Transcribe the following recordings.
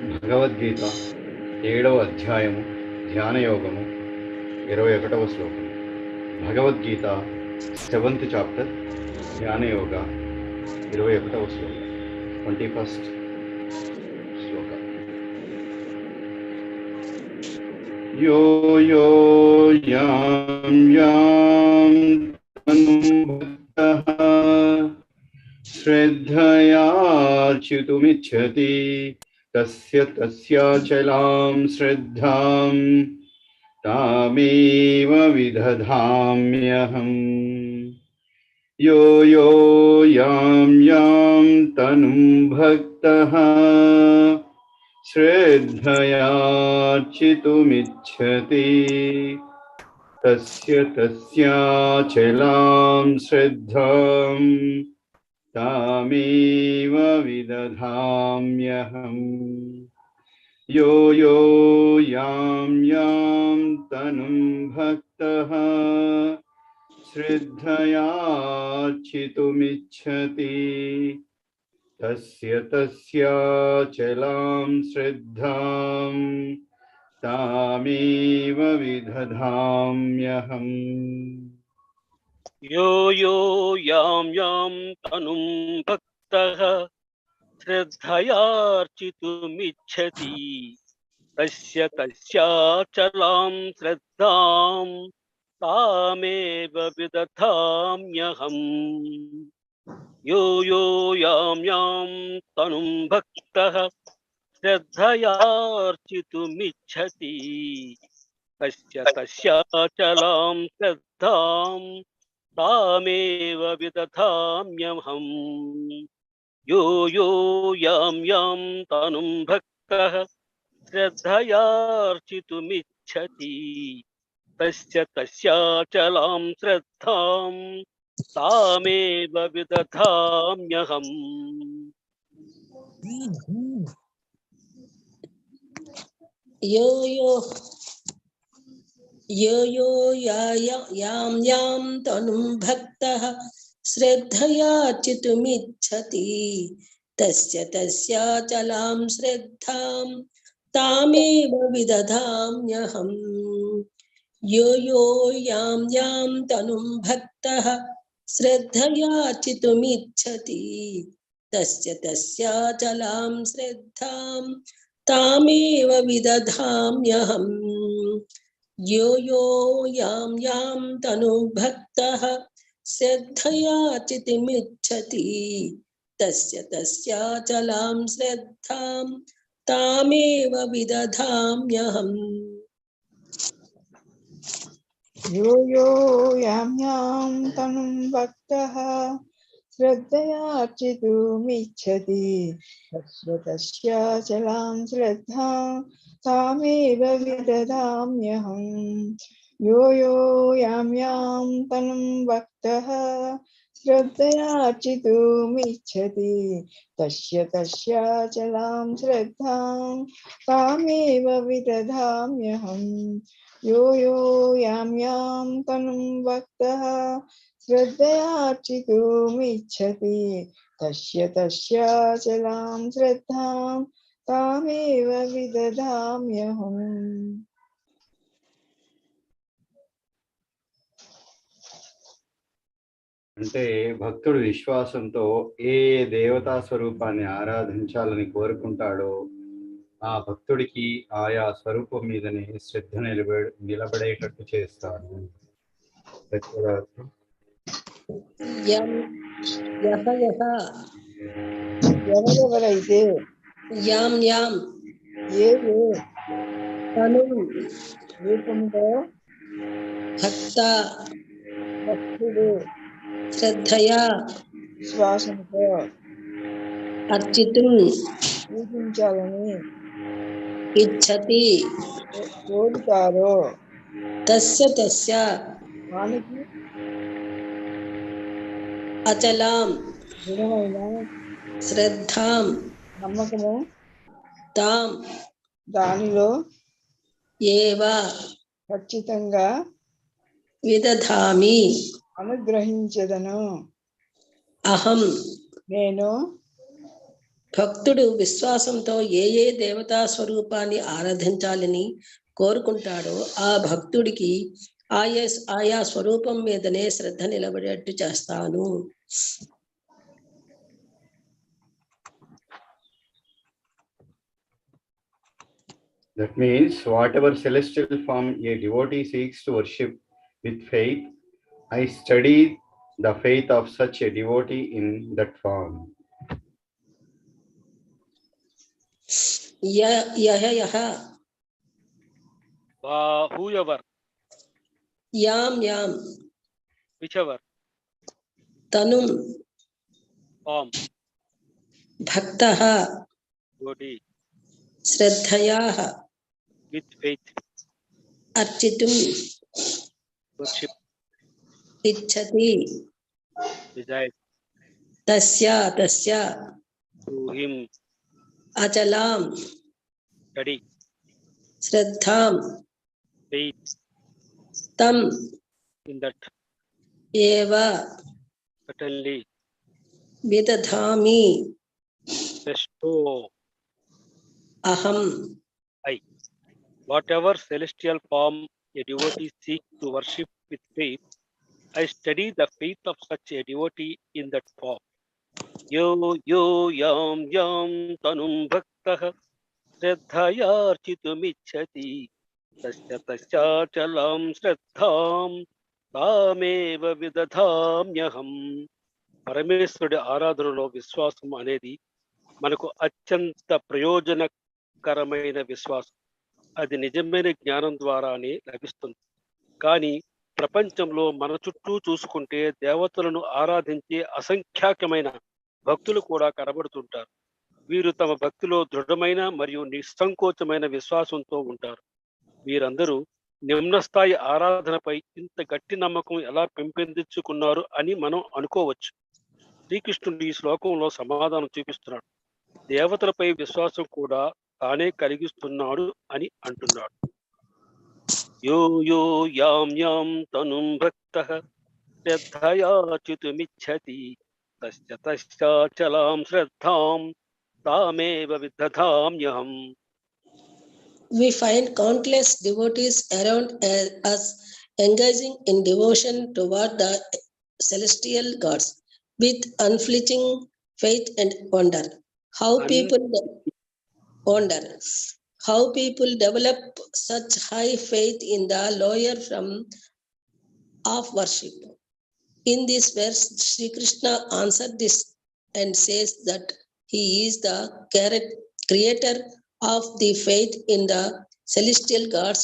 భగవద్గీత 7వ అధ్యాయము ధ్యానయోగము 21వ శ్లోకం. భగవద్గీత 7th chapter ధ్యానయోగ 21వ శ్లోకం. 21st శ్లోక. యో యో యాం యాం తనుః శ్రద్ధయార్చితుమిచ్చతి తస్య తస్యాచలాం శ్రద్ధాం తామేవ విదధామ్యహం. యో యో యాం యాం తనుం భక్తః శ్రద్ధయార్చితుమిచ్చతి తస్య తస్యాచలాం శ్రద్ధాం తామేవ విదధామ్యహం. యో యో యాం యాం తనుం భక్తః శ్రద్ధయార్చితుమిచ్చతి తస్య తస్యాచలాం శ్రద్ధాం తామేవ విదధామ్యహం. यो यो यां यां तनुं भक्तः श्रद्धयार्चितुमिच्छति तस्य तस्याचलां श्रद्धां तामेव विदधाम्यहम्. यो यो यां यां तनुं भक्तः श्रद्धयार्चितुमिच्छति तस्य तस्याचलां श्रद्धां तामेव विदधाम्यहम्. यो यो यां यां तनुं भक्तः श्रद्धयार्चितुमिच्छति तस्य तस्याचलां श्रद्धां तामेव विदधाम्यहम्. यो यो यां यां तनुं भक्तः श्रद्धयार्चितुमिच्छति तस्य तस्याचलां श्रद्धां तामेव विदधाम्यहम्. यो यो यां यां तनुं भक्तः श्रद्धयार्चितुमिच्छति तस्य तस्याचलां श्रद्धां तामेव विदधाम्यहम्. यो यो यां यां तनुं भक्तः श्रद्धयार्चितुमिच्छति तस्य तस्याचलां श्रद्धां तामेव विदधाम्यहम्. यो यो यां यां तनुं भक्तः श्रद्धयार्चितुमिच्छति तस्य तस्याचलां श्रद्धां तामेव विदधाम्यहम्. यो यो यां यां तनुं भक्तः श्रद्धयार्चितुमिच्छति तस्य तस्याचलां श्रद्धां तामेव विदधाम्यहम्. यो यो यां यां तनुं भक्तः श्रद्धयार्चितुमिच्छति तस्य तस्याचलां श्रद्धां तामेव विदधाम्यहम्. అంటే భక్తుడు విశ్వాసంతో ఏ దేవతా స్వరూపాన్ని ఆరాధించాలని కోరుకుంటాడో ఆ భక్తుడికి ఆయా స్వరూపం మీదనే శ్రద్ధ నిలబడేటట్టు చేస్తాడు. ఎవరెవరైతే యాం యాం ఏ తనుం రూపంలో భక్త భక్తుడు శ్రద్ధయా విశ్వాసంతో అర్చితుం పూజించాలని ఇచ్చతి కోరుతారో తస్య తస్య వానికి అచలాం దృఢమైన శ్రద్ధాం నమ్మకము తాం దానిలో ఏవ ఖచ్చితంగా విదధామి అనుగ్రహించదను. అహం నేను భక్తుడు విశ్వాసంతో ఏ ఏ దేవతా స్వరూపాన్ని ఆరాధించాలని కోరుకుంటాడో ఆ భక్తుడికి ఆయా స్వరూపం మీదనే శ్రద్ధ నిలబడేట్టు చేస్తాను. That means whatever celestial form a devotee seeks to worship with faith, I study the faith of such a devotee in that form. whoever, am am whichever తనుం form భక్తః devotee శ్రద్ధయా with faith అర్చితుం worship ఇచ్చతి desire తస్య to him అచలాం study శ్రద్ధాం faith తం in that ఏవ certainly విదధామి bestow అహం I. Whatever celestial form a devotee seeks to worship with faith, I study the faith of such a devotee in that form. Yo yam tanum bhaktah shraddhayarchitumichhati tasya chalam shraddham tameva vidadhamyaham. పరమేశ్వరుడి ఆరాధనలో విశ్వాసం అనేది మనకు అత్యంత ప్రయోజనకరమైన విశ్వాసం. అది నిజమైన జ్ఞానం ద్వారానే లభిస్తుంది. కానీ ప్రపంచంలో మన చుట్టూ చూసుకుంటే దేవతలను ఆరాధించే అసంఖ్యాకమైన భక్తులు కూడా కనబడుతుంటారు. వీరు తమ భక్తిలో దృఢమైన మరియు నిస్సంకోచమైన విశ్వాసంతో ఉంటారు. వీరందరూ నిమ్న స్థాయి ఆరాధనపై ఇంత గట్టి నమ్మకం ఎలా పెంపొందించుకున్నారు అని మనం అనుకోవచ్చు. శ్రీకృష్ణుడు ఈ శ్లోకంలో సమాధానం చూపిస్తున్నాడు. దేవతలపై విశ్వాసం కూడా తానే కలిగిస్తున్నాడు అని అంటున్నాడు. యో యాం తనుం భక్తః శ్రద్ధయార్చితుమిచ్చతి తస్యాచలాం శ్రద్ధాం తామేవ విదధామ్యహం. We find countless devotees around us engaging in devotion toward the celestial gods with unflinching faith and wonder. How people develop such high faith in the lower form of worship. In this verse, Sri Krishna answered this and says that he is the creator of the faith in the celestial gods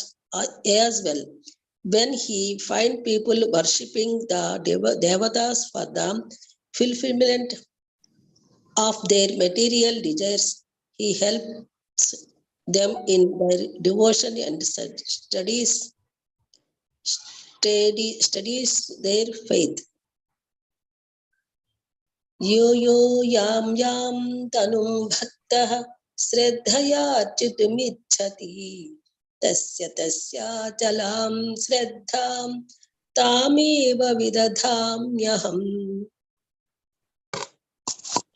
as well. When he finds people worshipping the devatas for the fulfillment of their material desires, he helps them in their devotion and studies their faith. Yo yam tanum bhaktah శ్రద్ధయార్చితుమిచ్చతి తస్య చలాం శ్రద్ధాం తామేవ విదధామ్యహం.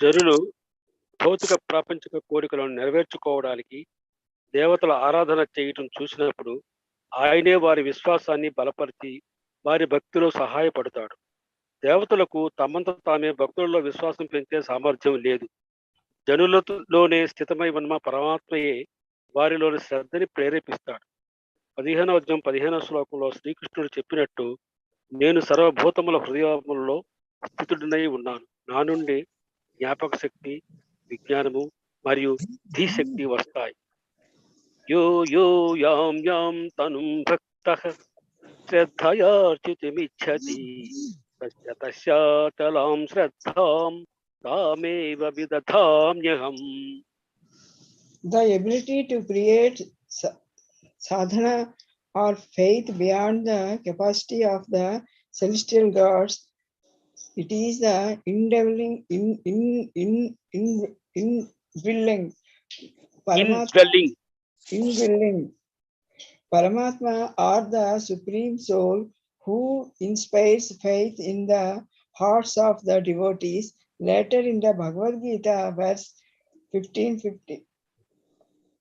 జనులు భౌతిక ప్రాపంచిక కోరికలను నెరవేర్చుకోవడానికి దేవతల ఆరాధన చేయటం చూసినప్పుడు ఆయనే వారి విశ్వాసాన్ని బలపరిచి వారి భక్తిలో సహాయపడతాడు. దేవతలకు తమంత తామే భక్తులలో విశ్వాసం పెంచే సామర్థ్యం లేదు. జనులలోనే స్థితమై ఉన్న పరమాత్మయే వారిలోని శ్రద్ధని ప్రేరేపిస్తాడు. 15వ అధ్యాయం 15వ శ్లోకంలో శ్రీకృష్ణుడు చెప్పినట్టు, నేను సర్వభూతముల హృదయములలో స్థితుడినై ఉన్నాను. నా నుండి జ్ఞాపక శక్తి, విజ్ఞానము మరియు ధీశక్తి వస్తాయి. యో యాం తనుం భక్తః శ్రద్ధయార్చితుమిచ్చతి తస్యాచలాం శ్రద్ధాం తామేవ విదధామ్యహం. The ability to create sadhana or faith beyond the capacity of the celestial gods, it is the indwelling Paramatma or the Supreme Soul who inspires faith in the hearts of the devotees. Later in the BhagavadGita, verse 1550.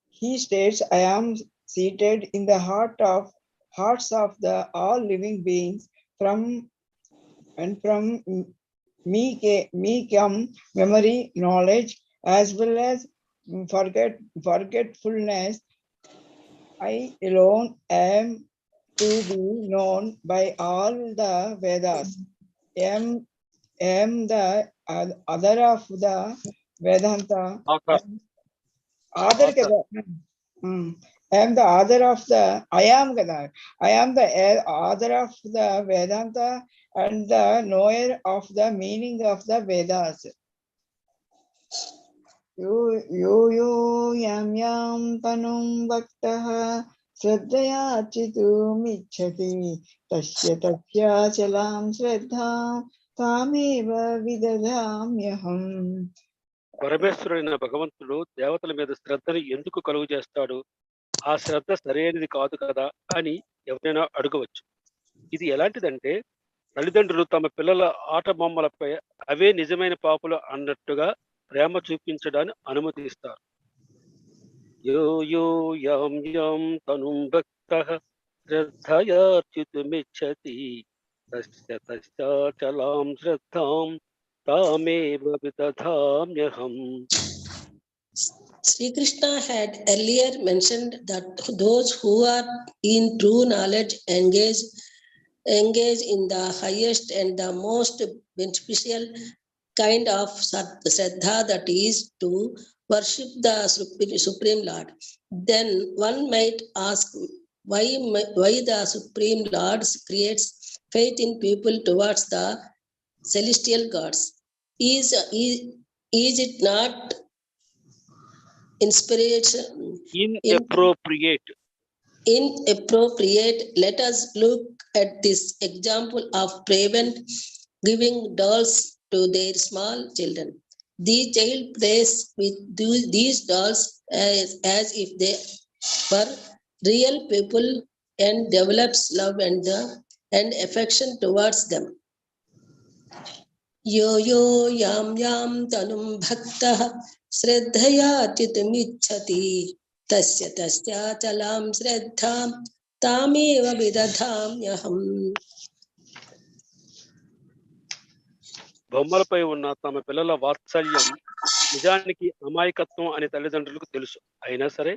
He states, I am seated in the hearts of the all living beings, from me come memory, knowledge, as well as forgetfulness. I alone am to be known by all the Vedas. Am the other of the Vedanta. Other kada. I am the other of the I am kada. I am the other of the Vedanta and the knower of the meaning of the Vedas. Yo yam tanum bhaktaha Shraddhaya chitumicchati tasya chalam shraddham tameva vidadhamyaham. పరమేశ్వరుడైన భగవంతుడు దేవతల మీద శ్రద్ధని ఎందుకు కలుగు చేస్తాడు? ఆ శ్రద్ధ సరైనది కాదు కదా అని ఎవరైనా అడగవచ్చు. ఇది ఎలాంటిదంటే, తల్లిదండ్రులు తమ పిల్లల ఆట బొమ్మలపై అవే నిజమైన పాపులు అన్నట్టుగా ప్రేమ చూపించడాన్ని అనుమతిస్తారు. యో యో యం యం తనుం భక్తః శ్రద్ధయార్చితుమిచ్చతి తస్య తస్యాచలాం శ్రద్ధాం తామేవ విదధామ్యహం. Sri Krishna had earlier mentioned that those who are in true knowledge engage in the highest and the most beneficial kind of Shraddha, that is to worship the Supreme Lord. Then one might ask why the Supreme Lord creates faith in people towards the celestial gods. Is it not inappropriate? Let us look at this example of parent giving dolls to their small children. The child plays with these dolls as if they were real people and develops love and affection towards them. Yo yo yam yam tanum bhaktah shraddhaya chitumicchati tasya tasya chalam shraddham tameva vidadhamyaham. బొమ్మలపై ఉన్న తమ పిల్లల వాత్సల్యం నిజానికి అమాయకత్వం అని తల్లిదండ్రులకు తెలుసు. అయినా సరే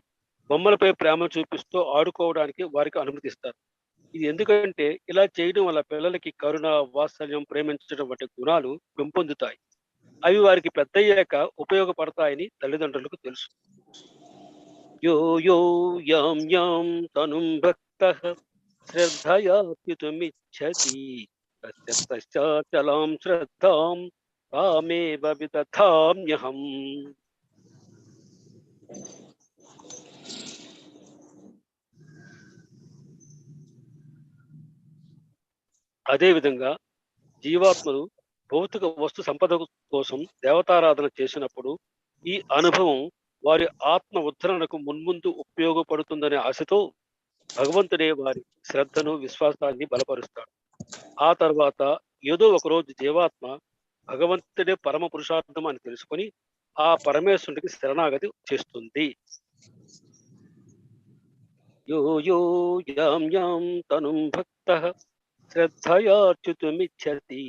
బొమ్మలపై ప్రేమ చూపిస్తూ ఆడుకోవడానికి వారికి అనుమతిస్తారు. ఇది ఎందుకంటే ఇలా చేయడం వల్ల పిల్లలకి కరుణ, వాత్సల్యం, ప్రేమించడం వంటి గుణాలు పెంపొందుతాయి. అవి వారికి పెద్దయ్యాక ఉపయోగపడతాయని తల్లిదండ్రులకు తెలుసు. యో యో యం యం తనుం భక్తః శ్రద్ధయార్చితుమిచ్చతి తస్య తస్యాచలాం శ్రద్ధాం తామేవ విదధామ్యహం. అదేవిధంగా జీవాత్మలు భౌతిక వస్తు సంపద కోసం దేవతారాధన చేసినప్పుడు ఈ అనుభవం వారి ఆత్మ ఉద్ధరణకు మున్ముందు ఉపయోగపడుతుందనే ఆశతో భగవంతుడే వారి శ్రద్ధను, విశ్వాసాన్ని బలపరుస్తాడు. ఆ తర్వాత ఏదో ఒకరోజు జీవాత్మ భగవంతుడే పరమ పురుషార్థం అని తెలుసుకొని ఆ పరమేశ్వరుడికి శరణాగతి చేస్తుంది. యో యో యాం యాం తనుం భక్తః శ్రద్ధయార్చితుమిచ్చతి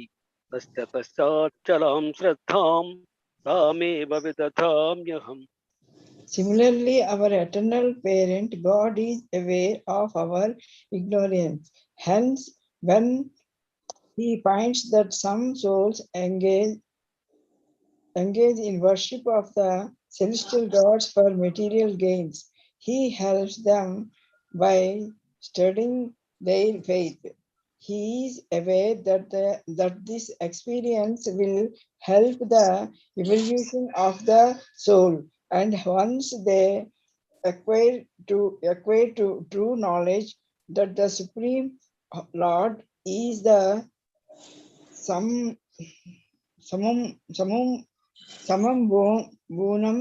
తస్య తస్యాచలాం శ్రద్ధాం తామేవ విదధామ్యహం. Similarly, our eternal parent God is aware of our ignorance. Hence, when he finds that some souls engage in worship of the celestial gods for material gains, he helps them by studying their faith. He is aware that this experience will help the evolution of the soul, and once they acquire true knowledge that the Supreme Lord is the samam gunam,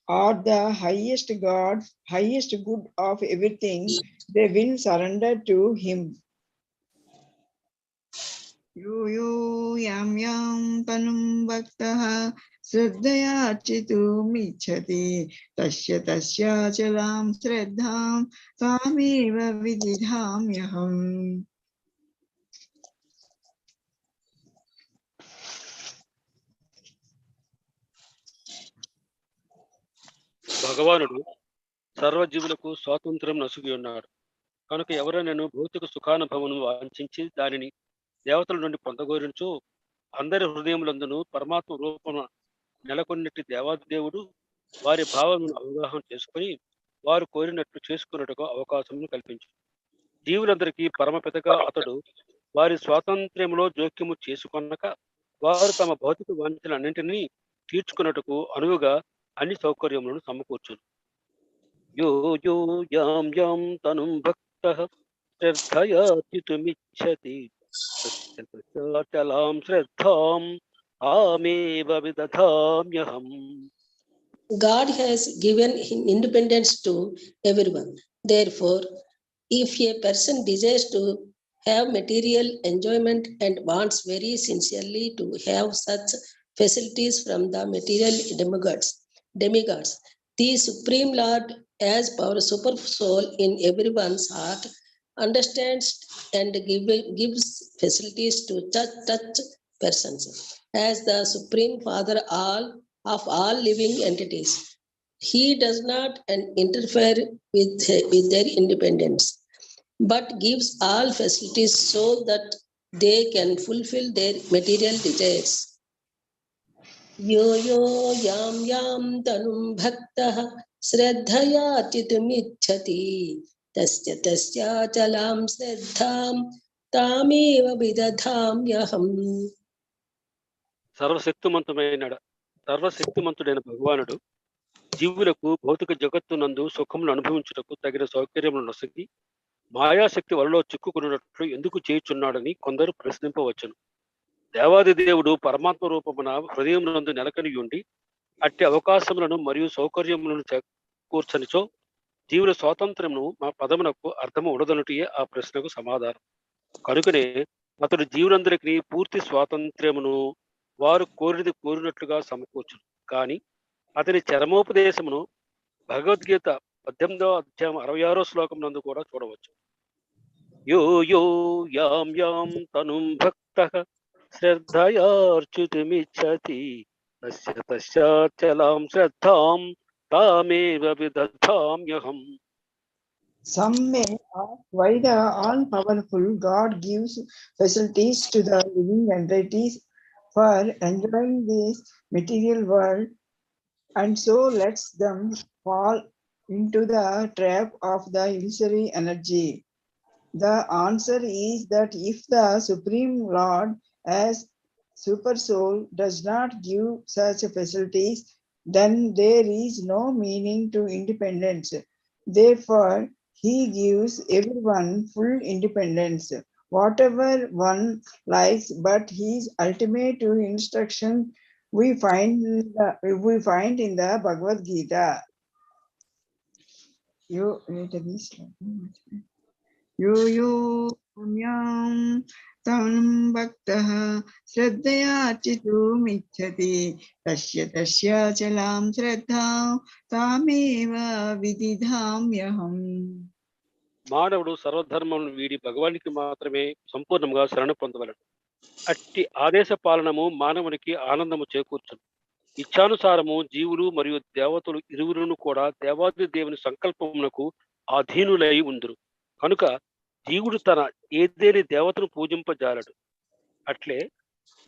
or the highest God, highest good of everything, they will surrender to him. Yo yo yam yam tanum bhaktaha Shraddhaya architumichhati tasya chalam shraddham tameva vididhamyaham. భగవానుడు సర్వజీవులకు స్వాతంత్ర్యం నసుగి ఉన్నాడు కనుక ఎవరైనాను భౌతిక సుఖానుభవమును వాంఛించి దానిని దేవతల నుండి పొందగోరించు అందరి హృదయములందును పరమాత్మ రూపమున నెలకొన్నట్టి దేవాదిదేవుడు వారి భావమును అవగాహన చేసుకుని వారు కోరినట్లు చేసుకున్నట్టుగా అవకాశమును కల్పించు జీవులందరికీ పరమపితగా అతడు వారి స్వాతంత్ర్యంలో జోక్యము చేసుకొనక వారు తమ భౌతిక వాంఛలన్నింటినీ తీర్చుకున్నట్టుకు అనువుగా అన్ని సౌకర్యములను సమకూర్చును యో యో యాం యాం తనుం భక్తః శ్రద్ధయా చితుమిచ్చతి చలాం శ్రద్ధాం ఆమేవ విదధామ్యహం. God has given independence to everyone. Therefore, if a person desires to have material enjoyment and wants very sincerely to have such facilities from the material demigods, the Supreme Lord, as our super soul in everyone's heart, understands and gives facilities to such persons. As the Supreme Father of all living entities, he does not interfere with their independence, but gives all facilities so that they can fulfill their material desires. Yo yo yam yam tanum bhaktah shraddhaya chitumichhati tasya chalam shraddham tameva vidadhamyaham. సర్వశక్తిమంతుడైన భగవానుడు జీవులకు భౌతిక జగత్తునందు సుఖమును అనుభవించుటకు తగిన సౌకర్యములు నొసగి మాయాశక్తి వలలో చిక్కుకున్నట్లు ఎందుకు చేయుచున్నాడని కొందరు ప్రశ్నింపవచ్చును. దేవాది దేవుడు పరమాత్మ రూపమున హృదయమునందు నెలకొని ఉండి అట్టి అవకాశములను మరియు సౌకర్యములను కూర్చనిచో జీవుల స్వాతంత్ర్యమును మా పదమునకు అర్థము ఉండదనుటియే ఆ ప్రశ్నకు సమాధానం. కనుకనే అతడు జీవులందరికీ పూర్తి స్వాతంత్ర్యమును వారు కోరినట్లుగా సమకూర్చును. కానీ అతని చరమోపదేశమును భగవద్గీత 18వ అధ్యాయం 66వ శ్లోకం నందు కూడా చూడవచ్చు. యో యో యాం యాం తనుం భక్తః శ్రద్ధయార్చితుమిచ్చతి తస్య చలాం శ్రద్ధాం తామేవ విదధామ్యహం. Some may ask why the all-powerful God gives facilities to the living entities for enjoying this material world and so lets them fall into the trap of the illusory energy. The answer is that if the Supreme Lord as Super Soul does not give such facilities, then there is no meaning to independence. Therefore, he gives everyone full independence, whatever one likes, but his ultimate instruction we find in the BhagavadGita. Yo yam tanum bhaktah shraddhaya architumichhati tasya chalam shraddham tameva vididhamyaham. మానవుడు సర్వధర్మములను వీడి భగవానికి మాత్రమే సంపూర్ణంగా శరణ పొందవలెను. అట్టి ఆదేశ పాలనము మానవునికి ఆనందము చేకూర్చును. ఇచ్ఛానుసారము జీవులు మరియు దేవతలు ఇరువురును కూడా దేవాది దేవుని సంకల్పమునకు అధీనులై ఉందురు. కనుక జీవుడు తన ఏదేని దేవతను పూజింపజాలడు. అట్లే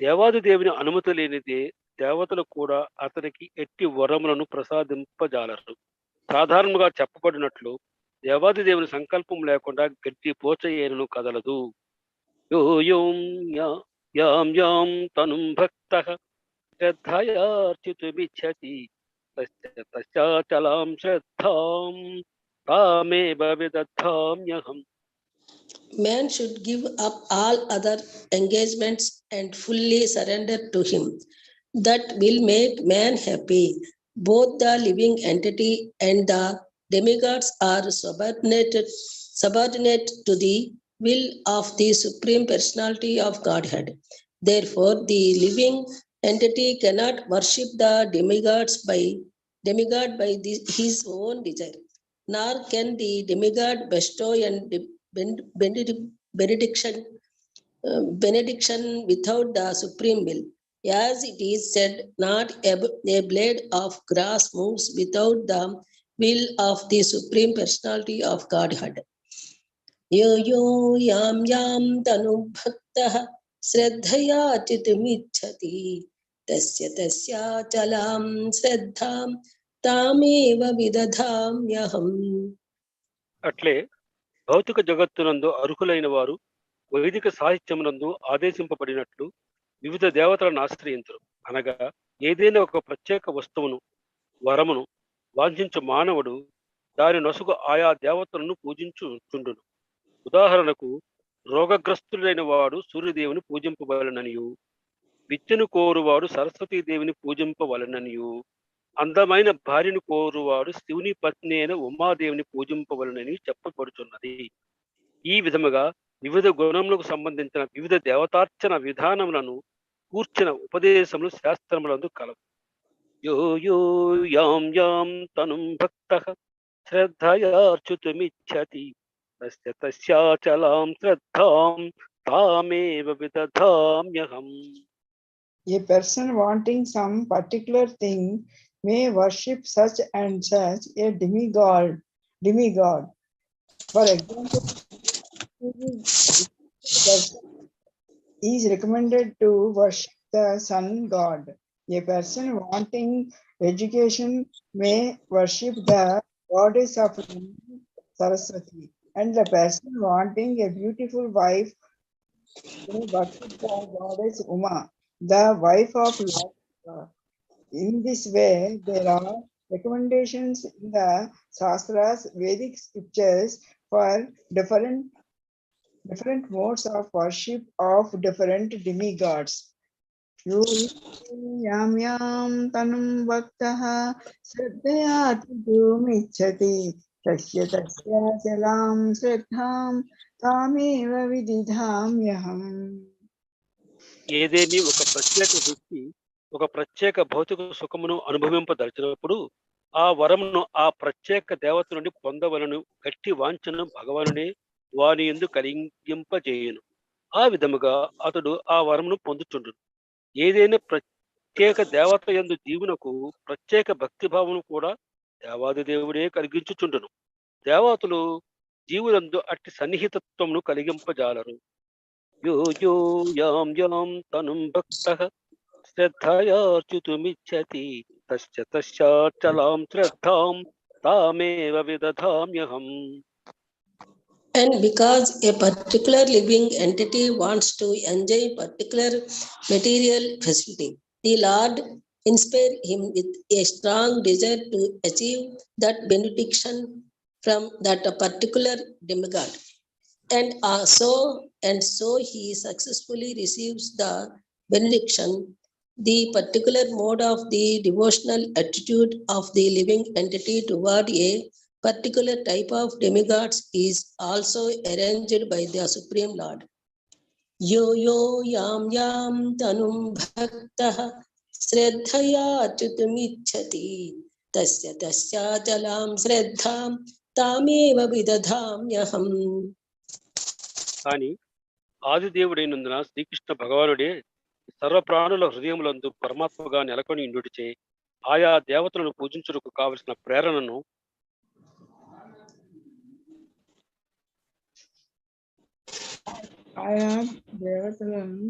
దేవాది దేవుని అనుమతి లేనిదే దేవతలు కూడా అతనికి ఎట్టి వరములను ప్రసాదింపజాలరు. సాధారణంగా చెప్పబడినట్లు దేవాది దేవుని సంకల్పం లేకుండా గట్టి పోచయ్యేను కదలదు. యో యోం యాం యాం తనుం భక్తః శ్రద్ధయార్చితుమిచ్చతి తస్య చలాం శ్రద్ధాం తామేవ విదధామ్యహం. Man should give up all other engagements and fully surrender to him. That will make man happy. Both the living entity and the demigods are subordinate to the will of the Supreme Personality of Godhead. Therefore, the living entity cannot worship the demigod by his own desire, nor can the demigod bestow and benediction without the supreme will. As it is said, not a blade of grass moves without the will of the supreme personality of Godhead. Yo yo yam yam tanu bhaktah श्रद्धया चितुमिच्छति तस्य तस्या चलां श्रद्धां तामेव विदधाम्यहम्. అట్లే భౌతిక జగత్తునందు అర్హులైన వారు వైదిక సాహిత్యమునందు ఆదేశింపబడినట్లు వివిధ దేవతలను ఆశ్రయించరు. అనగా ఏదైనా ఒక ప్రత్యేక వస్తువును వరమును వాంఛించు మానవుడు దాని నొసుగు ఆయా దేవతలను పూజించుచుండును. ఉదాహరణకు రోగగ్రస్తుడైన వాడు సూర్యదేవుని పూజింపవలననియు, విద్యను కోరువాడు సరస్వతీదేవిని పూజింపవలననియు, అందమైన భార్యను కోరువాడు శివుని పత్ని అయిన ఉమాదేవిని పూజింపవలనని చెప్పబడుచున్నది. ఈ విధముగా వివిధ గుణములకు సంబంధించిన వివిధ దేవతార్చన విధానములను కూర్చిన ఉపదేశములు శాస్త్రములందు కలవు. యో యో యాం యాం తనుం భక్తః శ్రద్ధయార్చుతుమిచ్చతి తస్య తస్యాచలాం శ్రద్ధాం తామేవ విదధామ్యహం. A person wanting some particular thing may worship such and such a demigod. For example, he is recommended to worship the sun god. A person wanting education may worship the goddess of Saraswati, and the person wanting a beautiful wife may worship the goddess Uma, the wife of Lord Shiva. In this way, there are recommendations in the Shastras, Vedic scriptures for different modes of worship of different demigods. Yo yam yam tanum bhaktah श्रद्धया चितुमिच्छति तस्य तस्या चलां श्रद्धां तामेव विदिधाम्यहम्. ఏదేని ఒక ప్రత్యేక వ్యక్తి ఒక ప్రత్యేక భౌతిక సుఖమును అనుభవింపదలిచినప్పుడు ఆ వరమును ఆ ప్రత్యేక దేవత నుండి పొందవలను గట్టి వాంఛను భగవానుడే వాని యందు కలిగింపజేయును. ఆ విధముగా అతడు ఆ వరమును పొందుచుండును. ఏదైనా ప్రత్యేక దేవత యందు జీవునకు ప్రత్యేక భక్తిభావము కూడా దేవాది దేవుడే కలిగించుచుండును. దేవతలు జీవులందు అట్టి సన్నిహితత్వమును కలిగింపజాలరు. యో యో యాం యాం తనుం భక్తః శ్రద్ధయార్చుతుమిచ్చతి తస్య తస్యాచలాం శ్రద్ధాం తామేవ విదధామ్యహం. And because a particular living entity wants to enjoy particular material facility, the Lord inspires him with a strong desire to achieve that benediction from that particular demigod. And so he successfully receives the benediction. The particular mode of the devotional attitude of the living entity toward a particular type of demigods is also arranged by the Supreme Lord. Yo yo yam yam tanum bhaktah श्रद्धया अच्युतमिच्छति तस्य तस्या चलां श्रद्धां तामेव विदधाम्यहं. కానీ ఆదిదేవుడైనందున శ్రీకృష్ణ భగవానుడే సర్వప్రాణుల హృదయములందు పరమాత్మగా నెలకొని ఇండుటిచే ఆయా దేవతలను పూజించుటకు కావలసిన ప్రేరణను ఆయా దేవతలను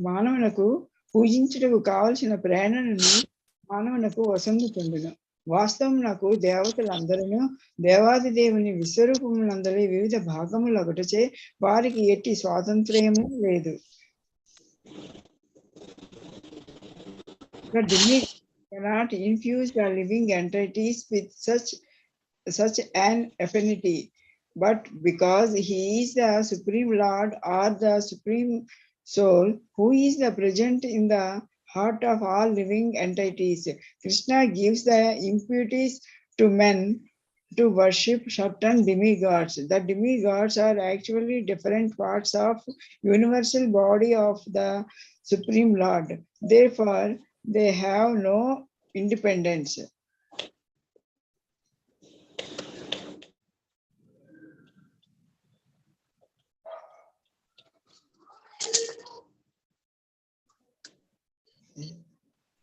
మానవునకు పూజించుటకు కావలసిన ప్రేరణను మానవునకు వసంగుతుండును. వాస్తవమునకు దేవతలందరూ దేవాది దేవుని విశ్వరూపములందరి వివిధ భాగములొకటచే వారికి ఎట్టి స్వాతంత్ర్యము లేదు. The demigod cannot infuse the living entities with such an affinity, but because he is the Supreme Lord or the Supreme Soul who is the present in the heart of all living entities, Krishna gives the impetus to men to worship certain demigods. The demigods are actually different parts of universal body of the Supreme Lord. Therefore, they have no independence.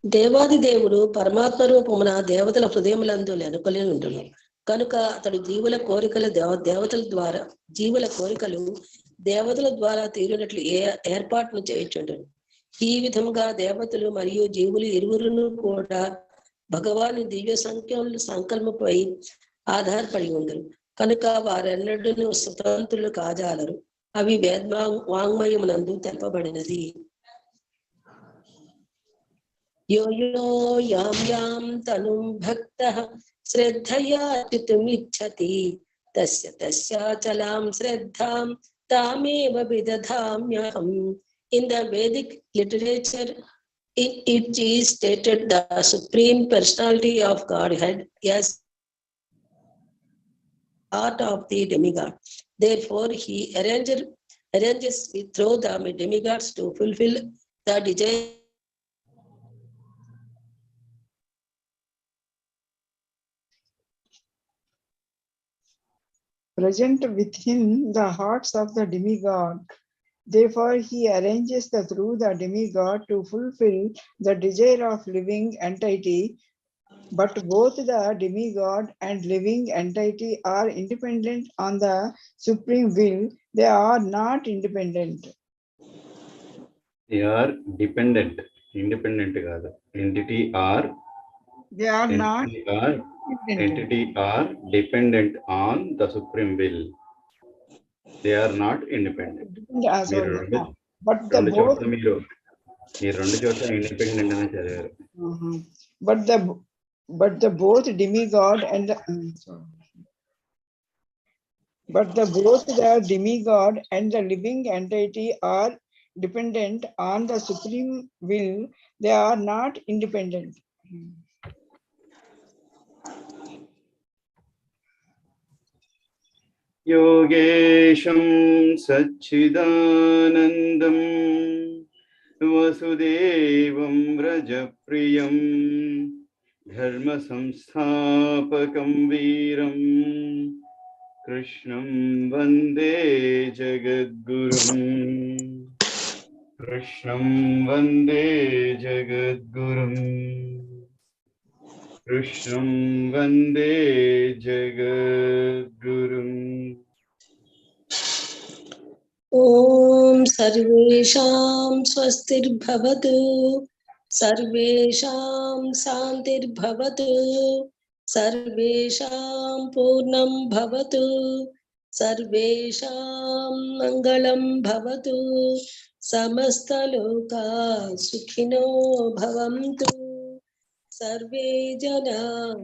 దేవాది దేవుడు పరమాత్మ రూపమున దేవతల హృదయములందు నెనుకొని ఉండును. కనుక అతడు జీవుల కోరికలు దేవతల ద్వారా తీరినట్లు ఏర్పాటును చేయుచుండును. ఈ విధముగా దేవతలు మరియు జీవులు ఇరువురును కూడా భగవాను దివ్య సంకల్పంపై ఆధారపడి ఉందరు. కనుక వారెన్నడూ స్వతంత్రులు కాజాలరు. అవి వాంగ్మయమునందు తెలపబడినది. यो यो यां यां तनुं भक्तः श्रद्धया चितुमिच्छति तस्य तस्याचलां श्रद्धां तामेव विदधाम्यहम्. In the Vedic literature, it is stated the Supreme Personality of Godhead as part of the demigod. Therefore, he arranges through the demigods to fulfill the desire. Present within the hearts of the demigod. Therefore, he arranges through the demigod to fulfill the desire of living entity. But both the demigod and living entity are independent on the supreme will. They are not independent. They are dependent. Independent కాదు. They are not. Entity are dependent on the supreme will. They are not independent. But the both independent అని చదివారు. But the both demigod and both the demigod and the living entity are dependent on the supreme will. They are not independent. योगेशं सच्चिदानन्दं वसुदेवं व्रजप्रियं धर्मसंस्थापकं वीरं कृष्णं वन्दे जगद्गुरुं. कृष्णं वन्दे जगद्गुरुं. कृष्णं वन्दे जगद्गुरुम्. ॐ सर्वेषां स्वस्तिर्भवतु, सर्वेषां शान्तिर्भवतु, सर्वेषां पूर्णं भवतु, सर्वेषां मङ्गलं भवतु, समस्तलोका सुखिनो भवन्तु, सर्वे जना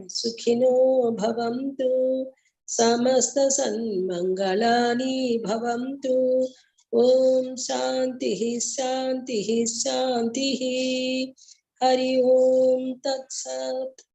सुखिनो भवन्तु, समस्त सन्मंगलानि भवन्तु. ओम शांतिः शांतिः शांतिः. हरि ओम तत्सत्.